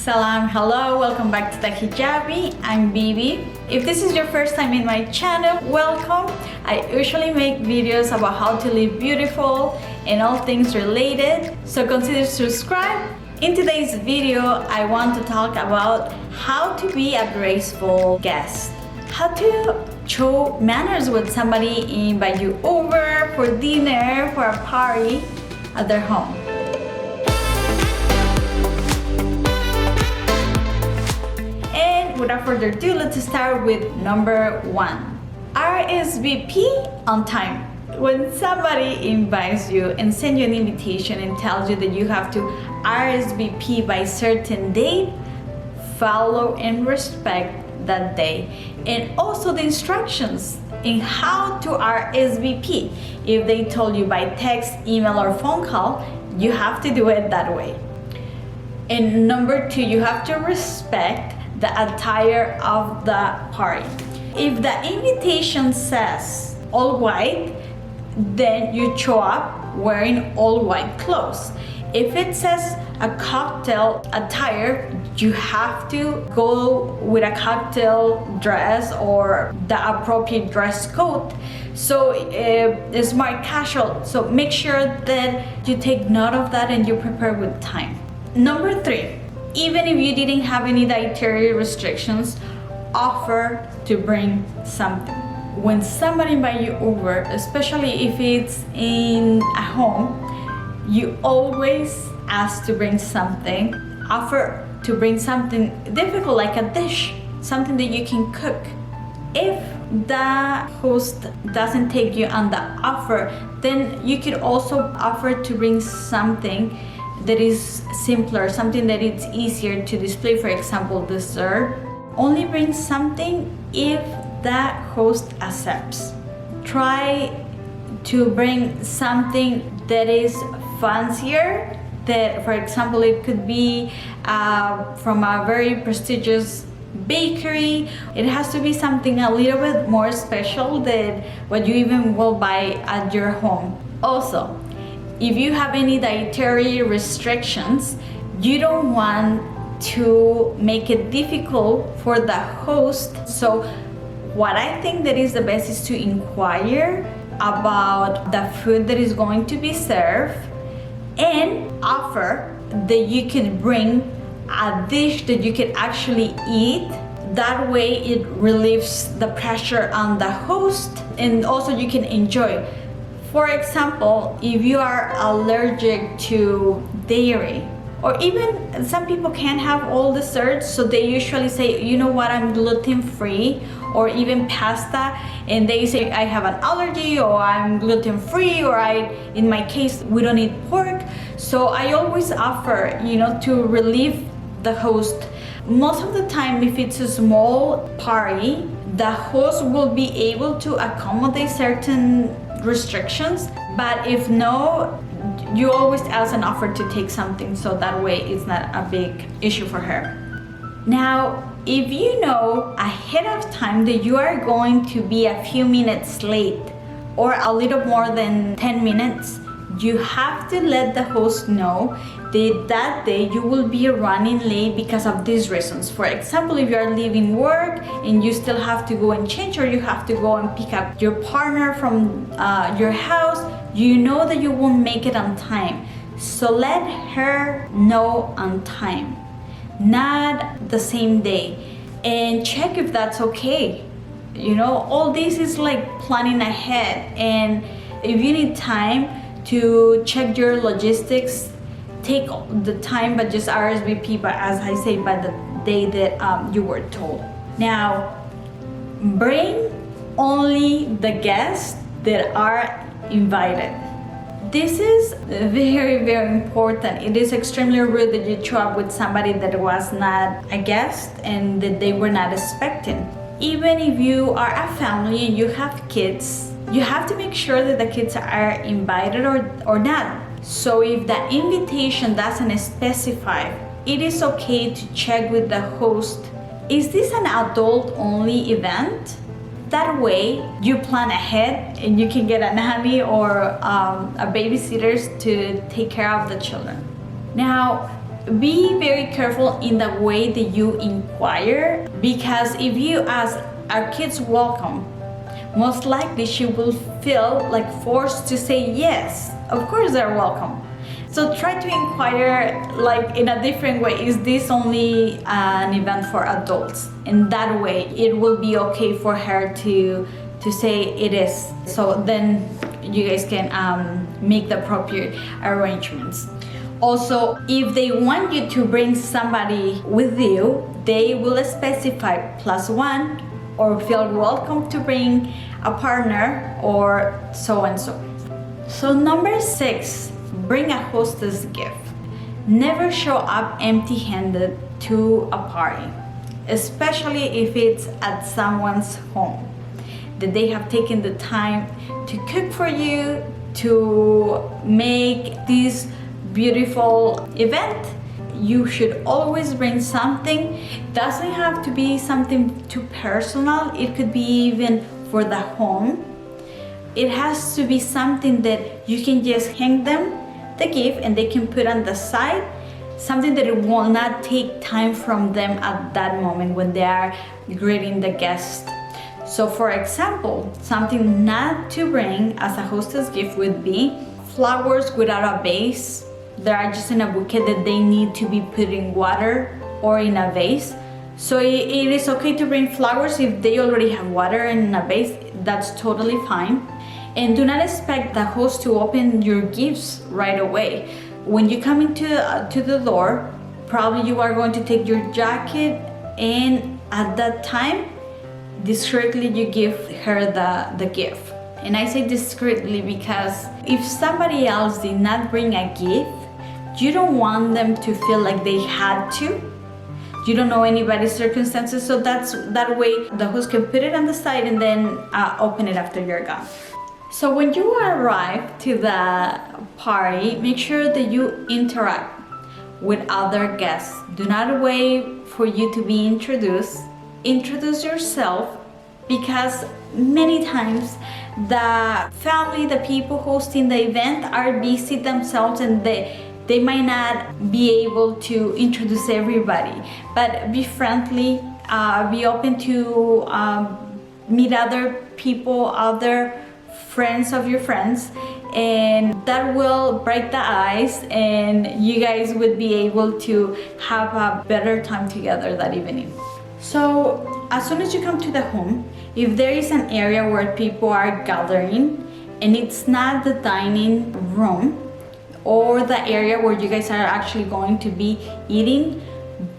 Salam, hello, welcome back to the Hijabi. I'm Bibi. If this is your first time in my channel, welcome. I usually make videos about how to live beautiful and all things related, so consider subscribe. In today's video, I want to talk about how to be a graceful guest. How to show manners when somebody invite you over for dinner, for a party at their home. Without further ado, let's start with number 1. RSVP on time. When somebody invites you and sends you an invitation and tells you that you have to RSVP by certain date, follow and respect that day. And also the instructions in how to RSVP. If they told you by text, email, or phone call, you have to do it that way. And number 2, you have to respect the attire of the party. If the invitation says all white, then you show up wearing all white clothes. If it says a cocktail attire, you have to go with a cocktail dress or the appropriate dress code. So it's smart casual. So make sure that you take note of that and you prepare with time. Number 3. Even if you didn't have any dietary restrictions, offer to bring something. When somebody invites you over, especially if it's in a home, you always ask to bring something. Offer to bring something difficult like a dish, something that you can cook. If the host doesn't take you on the offer, then you could also offer to bring something that is simpler, something that it's easier to display, for example, dessert. Only bring something if the host accepts. Try to bring something that is fancier, that, for example, it could be from a very prestigious bakery. It has to be something a little bit more special than what you even will buy at your home. Also, if you have any dietary restrictions, you don't want to make it difficult for the host. So what I think that is the best is to inquire about the food that is going to be served and offer that you can bring a dish that you can actually eat. That way it relieves the pressure on the host and also you can enjoy. For example, if you are allergic to dairy, or even some people can't have all desserts, so they usually say, you know what, I'm gluten-free, or even pasta, and they say, I have an allergy, or I'm gluten-free, or in my case, we don't eat pork. So I always offer, to relieve the host. Most of the time, if it's a small party, the host will be able to accommodate certain restrictions, but if no, you always ask an offer to take something, so that way it's not a big issue for her. Now, if you know ahead of time that you are going to be a few minutes late or a little more than 10 minutes, you have to let the host know that day you will be running late because of these reasons. For example, if you are leaving work and you still have to go and change, or you have to go and pick up your partner from your house, you know that you won't make it on time. So let her know on time, not the same day, and check if that's okay. All this is like planning ahead, and if you need time to check your logistics, take the time, but just RSVP, but as I say, by the day that you were told. Now, bring only the guests that are invited. This is very, very important. It is extremely rude that you show up with somebody that was not a guest and that they were not expecting. Even if you are a family and you have kids, you have to make sure that the kids are invited or not. So if the invitation doesn't specify, it is okay to check with the host, is this an adult-only event? That way you plan ahead and you can get a nanny or a babysitter to take care of the children. Now, be very careful in the way that you inquire, because if you ask, "Are kids welcome?" most likely she will feel like forced to say yes, of course they're welcome. So try to inquire like in a different way. Is this only an event for adults? In that way, it will be okay for her to say it is. So then you guys can make the appropriate arrangements. Also, if they want you to bring somebody with you, they will specify +1 or feel welcome to bring a partner or so and so. So number 6, bring a hostess gift. Never show up empty-handed to a party, especially if it's at someone's home, that they have taken the time to cook for you, to make this beautiful event. You should always bring something. Doesn't have to be something too personal. It could be even for the home. It has to be something that you can just hang them the gift and they can put on the side, something that it will not take time from them at that moment when they are greeting the guest. So for example, something not to bring as a hostess gift would be flowers without a vase. They are just in a bouquet that they need to be put in water or in a vase. So it is okay to bring flowers if they already have water in a vase. That's totally fine. And do not expect the host to open your gifts right away. When you come into to the door, probably you are going to take your jacket, and at that time, discreetly you give her the gift. And I say discreetly because if somebody else did not bring a gift, you don't want them to feel like they had to. You don't know anybody's circumstances, so that way the host can put it on the side and then open it after you're gone. So when you arrive to the party, make sure that you interact with other guests. Do not wait for you to be introduced. Introduce yourself, because many times the family, the people hosting the event are busy themselves and they might not be able to introduce everybody. But be friendly, be open to meet other people, other friends of your friends, and that will break the ice and you guys would be able to have a better time together that evening. So as soon as you come to the home, if there is an area where people are gathering and it's not the dining room or the area where you guys are actually going to be eating,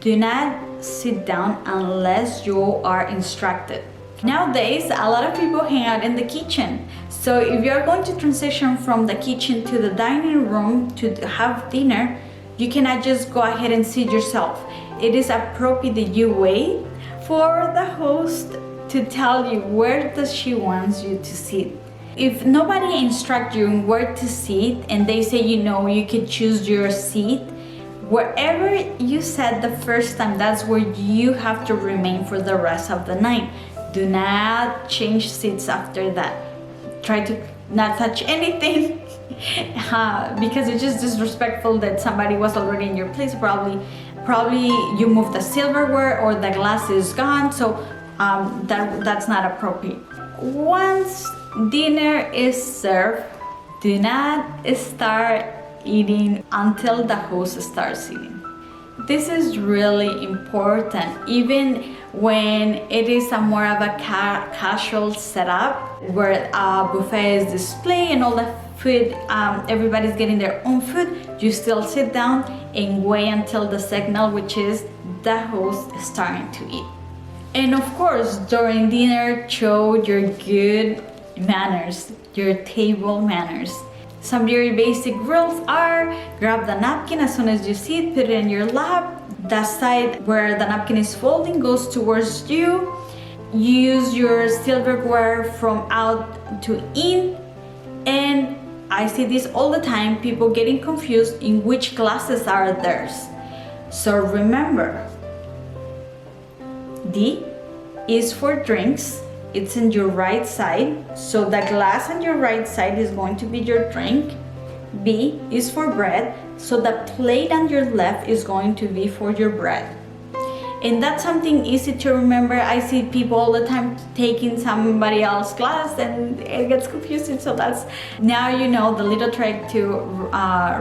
do not sit down unless you are instructed. Nowadays, a lot of people hang out in the kitchen. So if you're going to transition from the kitchen to the dining room to have dinner, you cannot just go ahead and seat yourself. It is appropriate that you wait for the host to tell you where does she wants you to sit. If nobody instructs you on where to sit and they say, you know, you can choose your seat, wherever you sat the first time, that's where you have to remain for the rest of the night. Do not change seats after that. Try to not touch anything because it's just disrespectful that somebody was already in your place. Probably you moved the silverware or the glass is gone, so that's not appropriate. Once dinner is served, do not start eating until the host starts eating. This is really important, even when it is a more of a casual setup where a buffet is displayed and all the food, everybody's getting their own food. You still sit down and wait until the signal, which is the host starting to eat. And of course, during dinner, show your good manners, your table manners. Some very basic rules are: grab the napkin as soon as you see it, put it in your lap. The side where the napkin is folding goes towards you. Use your silverware from out to in. And I see this all the time, people getting confused in which glasses are theirs. So remember, D is for drinks. It's in your right side. So the glass on your right side is going to be your drink. B is for bread, so the plate on your left is going to be for your bread. And that's something easy to remember. I see people all the time taking somebody else's class and it gets confusing. So that's, now you know the little trick to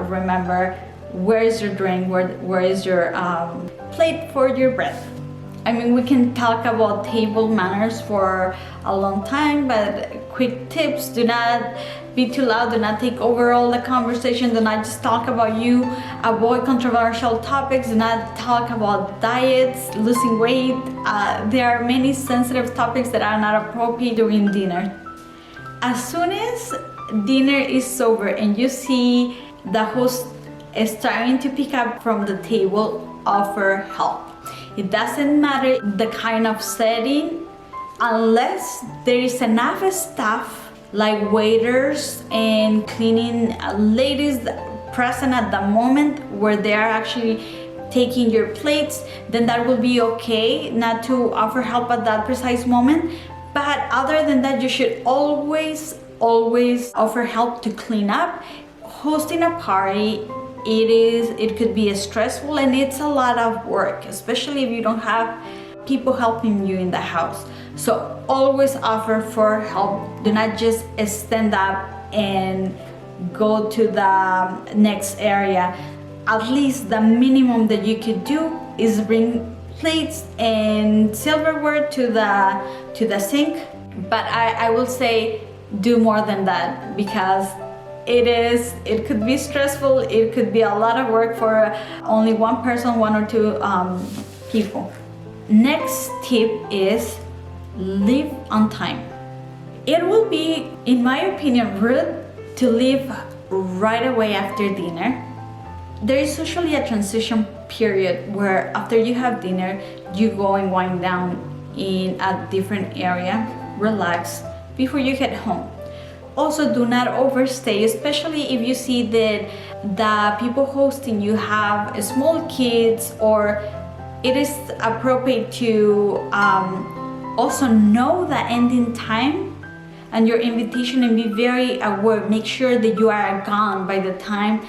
remember where is your drink, where is your plate for your bread. I mean, we can talk about table manners for a long time, but quick tips: do not be too loud, do not take over all the conversation, do not just talk about you, avoid controversial topics, do not talk about diets, losing weight. There are many sensitive topics that are not appropriate during dinner. As soon as dinner is over and you see the host is starting to pick up from the table, offer help. It doesn't matter the kind of setting, unless there is enough staff like waiters and cleaning ladies present at the moment where they are actually taking your plates, then that will be okay not to offer help at that precise moment. But other than that, you should always offer help to clean up. Hosting a party, it could be stressful and it's a lot of work, especially if you don't have people helping you in the house. So always offer for help. Do not just stand up and go to the next area. At least the minimum that you could do is bring plates and silverware to the sink. But I will say do more than that, because it could be stressful. It could be a lot of work for only one person, one or two people. Next tip is leave on time. It will be, in my opinion, rude to leave right away after dinner. There is usually a transition period where after you have dinner, you go and wind down in a different area, relax before you head home. Also, do not overstay, especially if you see that the people hosting you have small kids, or it is appropriate to also know the ending time and your invitation and be very aware. Make sure that you are gone by the time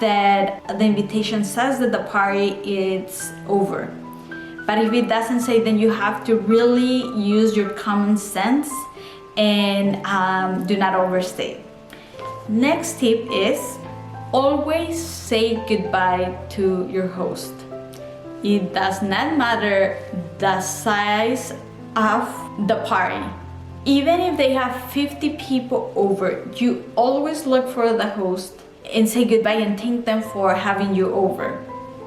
that the invitation says that the party is over. But if it doesn't say, then you have to really use your common sense and do not overstay. Next tip is always say goodbye to your host. It does not matter the size of the party. Even if they have 50 people over, you always look for the host and say goodbye and thank them for having you over.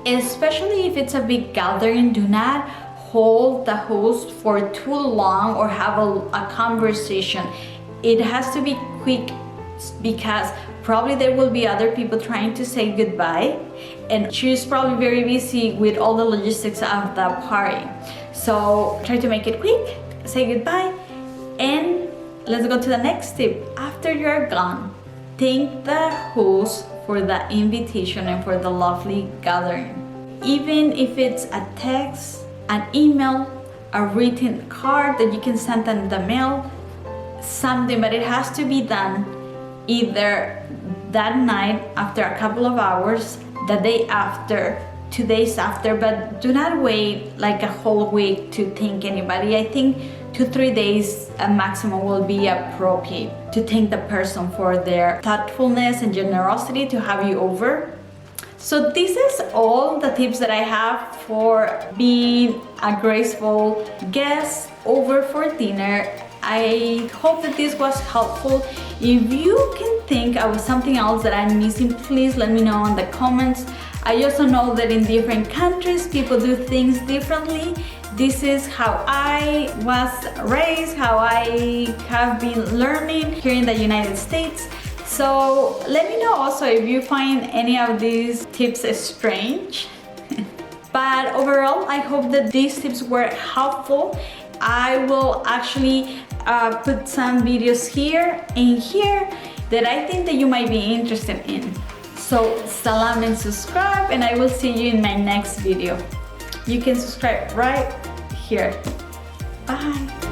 Especially if it's a big gathering, do not hold the host for too long or have a conversation. It has to be quick, because probably there will be other people trying to say goodbye, and she's probably very busy with all the logistics of the party. So try to make it quick, say goodbye, and let's go to the next tip. After you're gone, thank the host for the invitation and for the lovely gathering. Even if it's a text, an email, a written card that you can send in the mail, something, but it has to be done either that night, after a couple of hours, the day after, 2 days after, but do not wait like a whole week to thank anybody. I think 2-3 days a maximum will be appropriate to thank the person for their thoughtfulness and generosity to have you over. So this is all the tips that I have for being a graceful guest over for dinner. I hope that this was helpful. If you can think of something else that I'm missing, please let me know in the comments. I also know that in different countries, people do things differently. This is how I was raised, how I have been learning here in the United States. So let me know also if you find any of these tips strange. But overall, I hope that these tips were helpful. I will actually put some videos here and here that I think that you might be interested in. So salam and subscribe, and I will see you in my next video. You can subscribe right here. Bye.